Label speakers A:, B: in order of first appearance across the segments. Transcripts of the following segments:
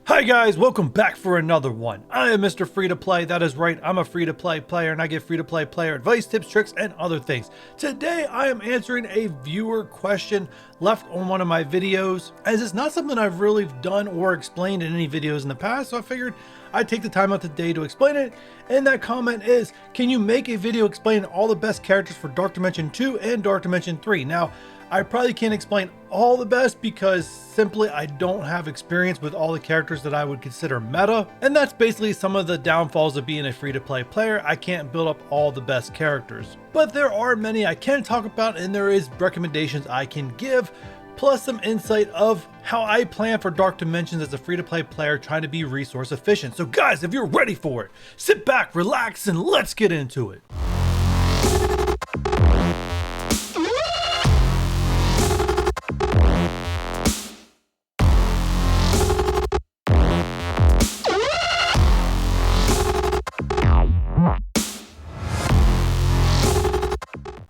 A: Hi guys, welcome back for another one. I am Mr. Free to Play. That is right, I'm a free to play player and I give free to play player advice, tips, tricks, and other things. Today I am answering a viewer question left on one of my videos, as it's not something I've really done or explained in any videos in the past, so I figured I'd take the time out today to explain it. And that comment is, can you make a video explaining all the best characters for Dark Dimension 2 and Dark Dimension 3? Now, I probably can't explain all the best because simply I don't have experience with all the characters that I would consider meta. And that's basically some of the downfalls of being a free-to-play player. I can't build up all the best characters. But there are many I can talk about, and there is recommendations I can give, plus some insight of how I plan for Dark Dimensions as a free-to-play player trying to be resource efficient. So guys, if you're ready for it, sit back, relax, and let's get into it.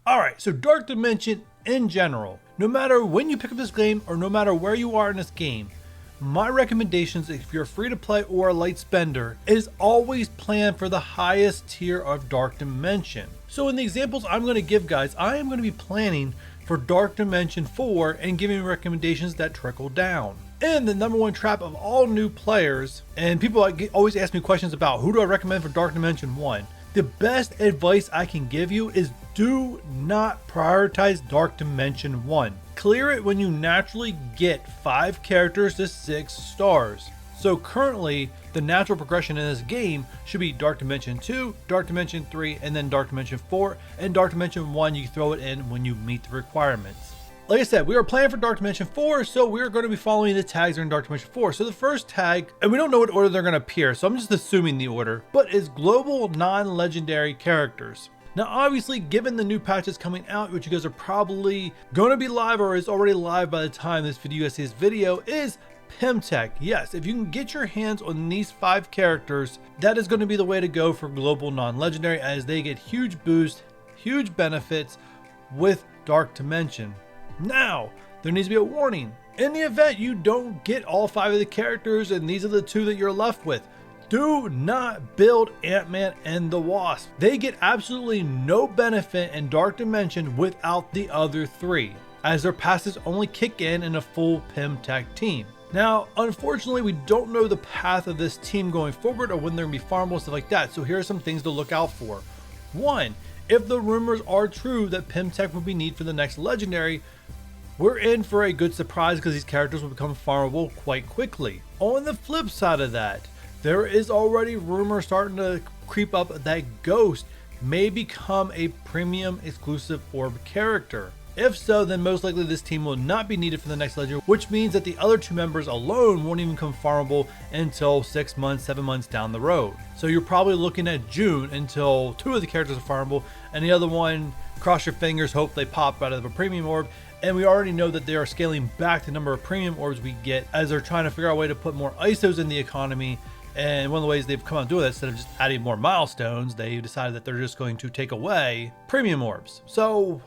A: Alright, so Dark Dimension in general, no matter when you pick up this game or no matter where you are in this game, my recommendations, if you're free to play or a light spender, is always plan for the highest tier of Dark Dimension. So in the examples I'm going to give guys, I am going to be planning for Dark Dimension 4 and giving recommendations that trickle down. And the number one trap of all new players, and people always ask me questions about who do I recommend for Dark Dimension 1. The best advice I can give you is do not prioritize Dark Dimension 1. Clear it when you naturally get 5 characters to 6 stars. So currently, the natural progression in this game should be Dark Dimension 2, Dark Dimension 3, and then Dark Dimension 4, and Dark Dimension 1 you throw it in when you meet the requirements. Like I said, we are planning for Dark Dimension 4, so we're going to be following the tags that are in Dark Dimension 4. So the first tag, and we don't know what order they're going to appear, so I'm just assuming the order, but is global non-legendary characters. Now obviously, given the new patches coming out, which you guys are probably going to be live or is already live by the time this video sees this video, is Pimtech. Yes, if you can get your hands on these 5 characters, that is going to be the way to go for global non-legendary, as they get huge boosts, huge benefits with Dark Dimension. Now, there needs to be a warning. In the event you don't get all 5 of the characters and these are the 2 that you're left with, do not build Ant-Man and the Wasp. They get absolutely no benefit in Dark Dimension without the other 3, as their passes only kick in a full Pimtech team. Now, unfortunately, we don't know the path of this team going forward or when they're going to be farmable and stuff like that, so here are some things to look out for. 1, if the rumors are true that Pimtech will be needed for the next legendary, we're in for a good surprise because these characters will become farmable quite quickly. On the flip side of that, there is already rumor starting to creep up that Ghost may become a premium exclusive orb character. If so, then most likely this team will not be needed for the next legend, which means that the other 2 members alone won't even become farmable until 6 months, 7 months down the road. So you're probably looking at June until 2 of the characters are farmable, and the other one, cross your fingers, hope they pop out of a premium orb. And we already know that they are scaling back the number of premium orbs we get as they're trying to figure out a way to put more ISOs in the economy. And one of the ways they've come out doing that, instead of just adding more milestones, they decided that they're just going to take away premium orbs. So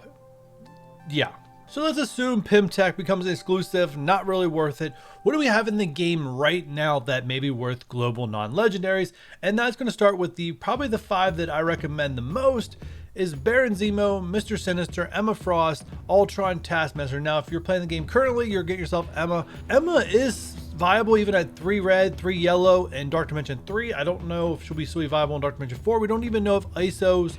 A: yeah. So let's assume Pimtech becomes exclusive, not really worth it. What do we have in the game right now that may be worth global non-legendaries? And that's going to start with probably the 5 that I recommend the most is Baron Zemo, Mr. Sinister, Emma Frost, Ultron, Taskmaster. Now, if you're playing the game currently, you're getting yourself Emma. Emma is viable even at 3 red, 3 yellow, and Dark Dimension 3. I don't know if she'll be fully viable in Dark Dimension 4. We don't even know if ISOs,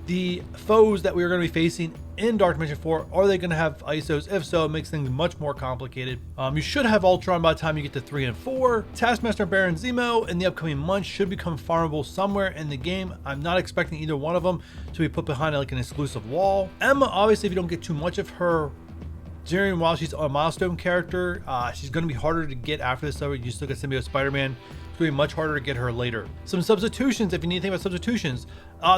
A: the foes that we're going to be facing in Dark Dimension 4, are they going to have ISOs? If so, it makes things much more complicated. You should have Ultron by the time you get to 3 and 4. Taskmaster and Baron Zemo in the upcoming months should become farmable somewhere in the game. I'm not expecting either one of them to be put behind like an exclusive wall. Emma, obviously, if you don't get too much of her while she's a milestone character, she's going to be harder to get after this. So you still get Symbiote Spider-Man. It's going to be much harder to get her later. Some substitutions, if you need to think about substitutions.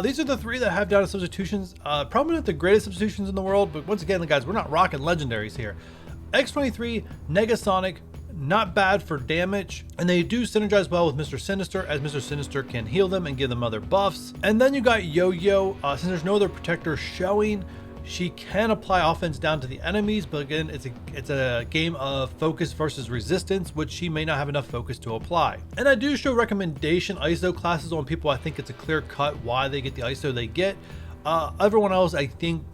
A: These are the 3 that I have down as substitutions. Probably not the greatest substitutions in the world, but once again, guys, we're not rocking legendaries here. X-23, Negasonic, not bad for damage, and they do synergize well with Mr. Sinister, as Mr. Sinister can heal them and give them other buffs. And then you got Yo-Yo. Since there's no other protector showing, She can apply offense down to the enemies, but again, it's a game of focus versus resistance, which she may not have enough focus to apply. And I do show recommendation ISO classes on people. I think it's a clear cut why they get the ISO they get. Everyone else, I think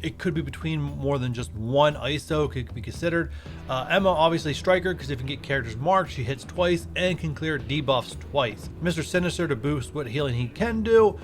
A: it could be between more than just one ISO could be considered. Emma, obviously striker, because if you can get characters marked, she hits twice and can clear debuffs twice. Mr. Sinister to boost what healing he can do.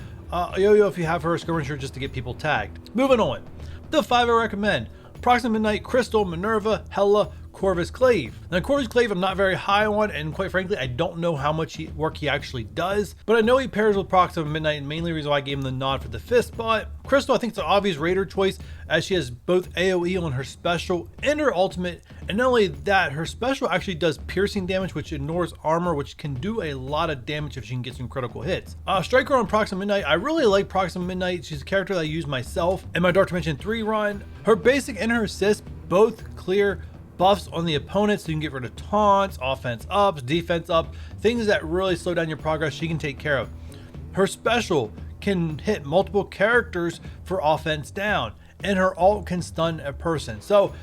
A: Yo-Yo if you have her, Skirmisher just to get people tagged. Moving on. The 5 I recommend: Proxima Midnight, Crystal, Minerva, Hela, Corvus Clave. Now Corvus Clave I'm not very high on, and quite frankly I don't know how much work he actually does, but I know he pairs with Proxima Midnight, and mainly the reason why I gave him the nod for the 5th spot. Crystal I think it's an obvious raider choice, as she has both AoE on her special and her ultimate, and not only that, her special actually does piercing damage which ignores armor, which can do a lot of damage if she can get some critical hits. Striker on Proxima Midnight, I really like Proxima Midnight. She's a character that I use myself in my Dark Dimension 3 run. Her basic and her assist both clear buffs on the opponent, so you can get rid of taunts, offense ups, defense up, things that really slow down your progress she can take care of. Her special can hit multiple characters for offense down, and her ult can stun a person. So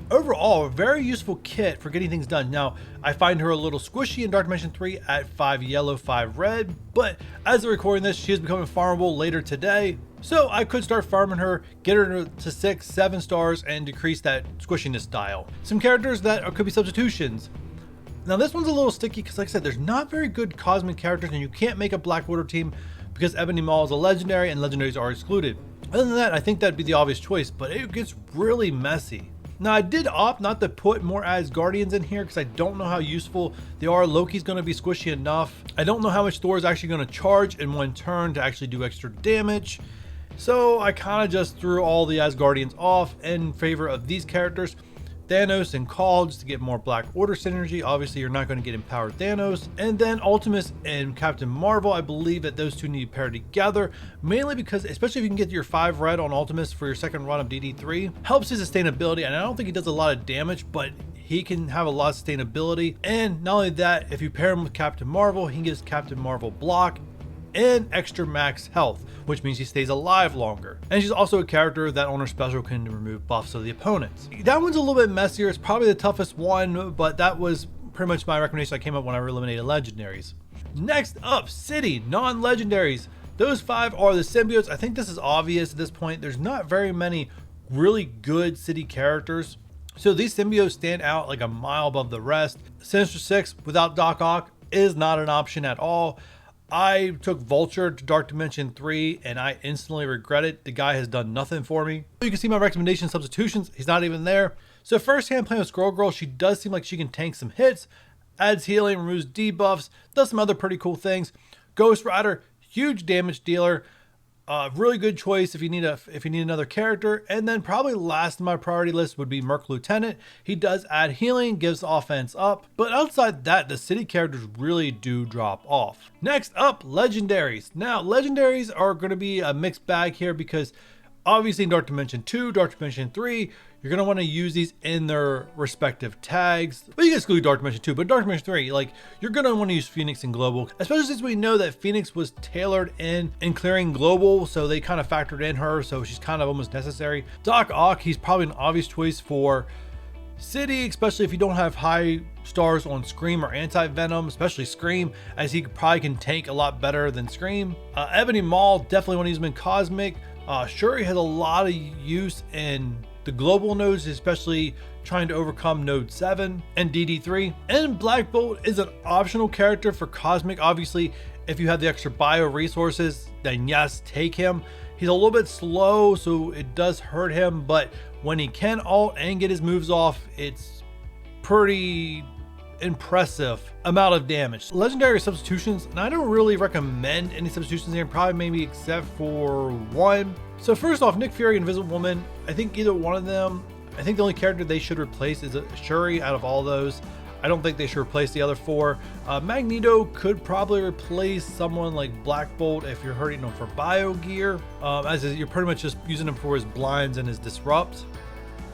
A: overall, a very useful kit for getting things done. Now, I find her a little squishy in Dark Dimension 3 at 5 yellow, 5 red, but as I'm recording this, she is becoming farmable later today. So I could start farming her, get her to 6, 7 stars, and decrease that squishiness dial. Some characters that could be substitutions. Now this one's a little sticky because like I said, there's not very good cosmic characters, and you can't make a Black Widow team because Ebony Maw is a legendary and legendaries are excluded. Other than that, I think that'd be the obvious choice, but it gets really messy. Now I did opt not to put more Asgardians in here because I don't know how useful they are. Loki's going to be squishy enough. I don't know how much Thor is actually going to charge in one turn to actually do extra damage. So I kind of just threw all the Asgardians off in favor of these characters, Thanos and Call, just to get more Black Order synergy. Obviously you're not going to get empowered Thanos. And then Ultimus and Captain Marvel, I believe that those two need to pair together, mainly because, especially if you can get your 5 red on Ultimus for your second run of DD3, helps his sustainability. And I don't think he does a lot of damage, but he can have a lot of sustainability. And not only that, if you pair him with Captain Marvel, he gives Captain Marvel block and extra max health, which means he stays alive longer. And she's also a character that on her special can remove buffs of the opponents. That one's a little bit messier. It's probably the toughest one, but that was pretty much my recommendation I came up when I eliminated legendaries. Next up, city non-legendaries. Those 5 are the Symbiotes. I think this is obvious at this point. There's not very many really good city characters, so these Symbiotes stand out like a mile above the rest. Sinister Six without Doc Ock is not an option at all. I took Vulture to Dark Dimension 3 and I instantly regret it. The guy has done nothing for me. You can see my recommendation substitutions. He's not even there. So first hand playing with Squirrel Girl, she does seem like she can tank some hits, adds healing, removes debuffs, does some other pretty cool things. Ghost Rider, huge damage dealer. Really good choice if you need another character. And then probably last on my priority list would be Merc Lieutenant. He does add healing, gives offense up, but outside that, the city characters really do drop off. Next up, legendaries. Now legendaries are going to be a mixed bag here because obviously in Dark Dimension 2, Dark Dimension 3, you're going to want to use these in their respective tags. But you can exclude Dark Dimension 2, but Dark Dimension 3, like, you're going to want to use Phoenix and Global, especially since we know that Phoenix was tailored in clearing Global, so they kind of factored in her, so she's kind of almost necessary. Doc Ock, he's probably an obvious choice for city, especially if you don't have high stars on Scream or Anti-Venom, especially Scream, as he probably can tank a lot better than Scream. Ebony Maw, definitely want to use him in Cosmic. Shuri has a lot of use in the global nodes, especially trying to overcome node 7 and DD3. And Black Bolt is an optional character for Cosmic. Obviously, if you have the extra bio resources, then yes, take him. He's a little bit slow, so it does hurt him, but when he can ult and get his moves off, it's pretty impressive amount of damage. Legendary substitutions, and I don't really recommend any substitutions here, probably maybe except for one. So first off, Nick Fury and Invisible Woman, I think either one of them, I think the only character they should replace is Shuri out of all those. I don't think they should replace the other 4. Magneto could probably replace someone like Black Bolt if you're hurting him for bio gear, as you're pretty much just using him for his blinds and his disrupt.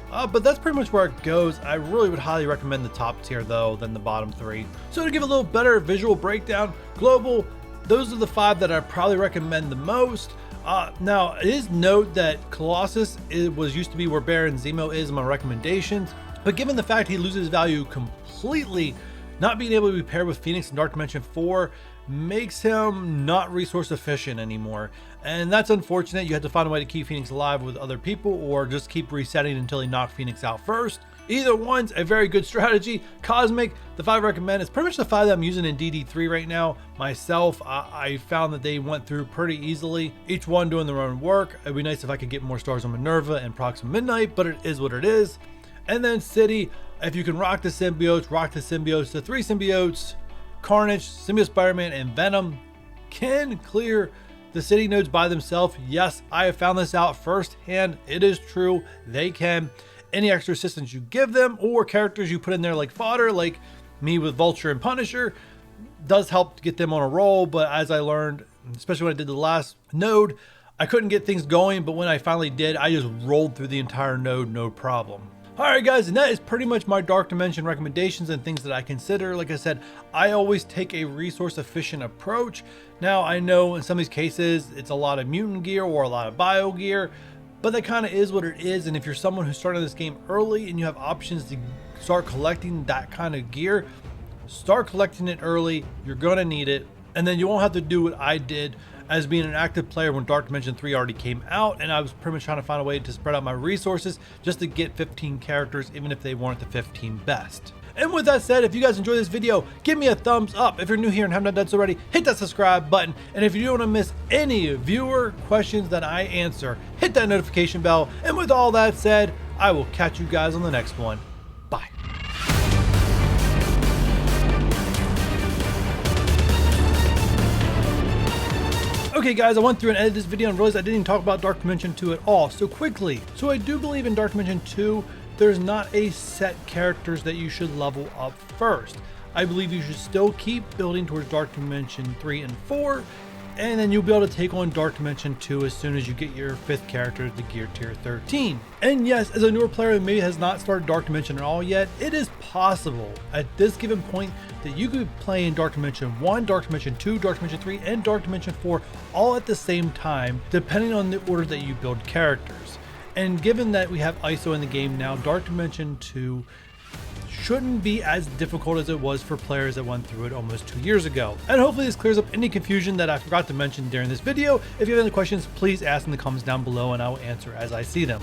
A: But that's pretty much where it goes. I really would highly recommend the top tier though than the bottom 3. So to give a little better visual breakdown, global, those are the 5 that I probably recommend the most. Now, it is note that Colossus was used to be where Baron Zemo is in my recommendations, but given the fact he loses value completely, not being able to be paired with Phoenix in Dark Dimension 4 makes him not resource efficient anymore. And that's unfortunate. You have to find a way to keep Phoenix alive with other people, or just keep resetting until he knocks Phoenix out first. Either one's a very good strategy. Cosmic, the 5 I recommend, is pretty much the 5 that I'm using in DD3 right now. Myself, I found that they went through pretty easily, each one doing their own work. It'd be nice if I could get more stars on Minerva and Proxima Midnight, but it is what it is. And then City, if you can rock the symbiotes, rock the symbiotes. The 3 symbiotes, Carnage, Symbiote Spider-Man, and Venom, can clear the city nodes by themselves. Yes, I have found this out firsthand. It is true, they can. Any extra assistance you give them, or characters you put in there like fodder, like me with Vulture and Punisher, does help to get them on a roll. But as I learned, especially when I did the last node, I couldn't get things going, but when I finally did, I just rolled through the entire node, no problem. Alright guys, and that is pretty much my Dark Dimension recommendations and things that I consider. Like I said, I always take a resource efficient approach. Now I know in some of these cases it's a lot of mutant gear or a lot of bio gear, but that kind of is what it is. And if you're someone who's starting this game early and you have options to start collecting that kind of gear, start collecting it early. You're going to need it. And then you won't have to do what I did as being an active player when Dark Dimension 3 already came out, and I was pretty much trying to find a way to spread out my resources just to get 15 characters, even if they weren't the 15 best. And with that said, if you guys enjoyed this video, give me a thumbs up. If you're new here and haven't done so already, hit that subscribe button. And if you don't want to miss any viewer questions that I answer, hit that notification bell. And with all that said, I will catch you guys on the next one. Bye. Okay guys, I went through and edited this video and realized I didn't even talk about Dark Dimension 2 at all, so quickly. So I do believe in Dark Dimension 2, there's not a set characters that you should level up first. I believe you should still keep building towards Dark Dimension 3 and 4, and then you'll be able to take on Dark Dimension 2 as soon as you get your 5th character to Gear Tier 13. And yes, as a newer player who maybe has not started Dark Dimension at all yet, it is possible at this given point that you could be playing Dark Dimension 1, Dark Dimension 2, Dark Dimension 3, and Dark Dimension 4 all at the same time, depending on the order that you build characters. And given that we have ISO in the game now, Dark Dimension 2 shouldn't be as difficult as it was for players that went through it almost 2 years ago. And hopefully this clears up any confusion that I forgot to mention during this video. If you have any questions, please ask in the comments down below and I will answer as I see them.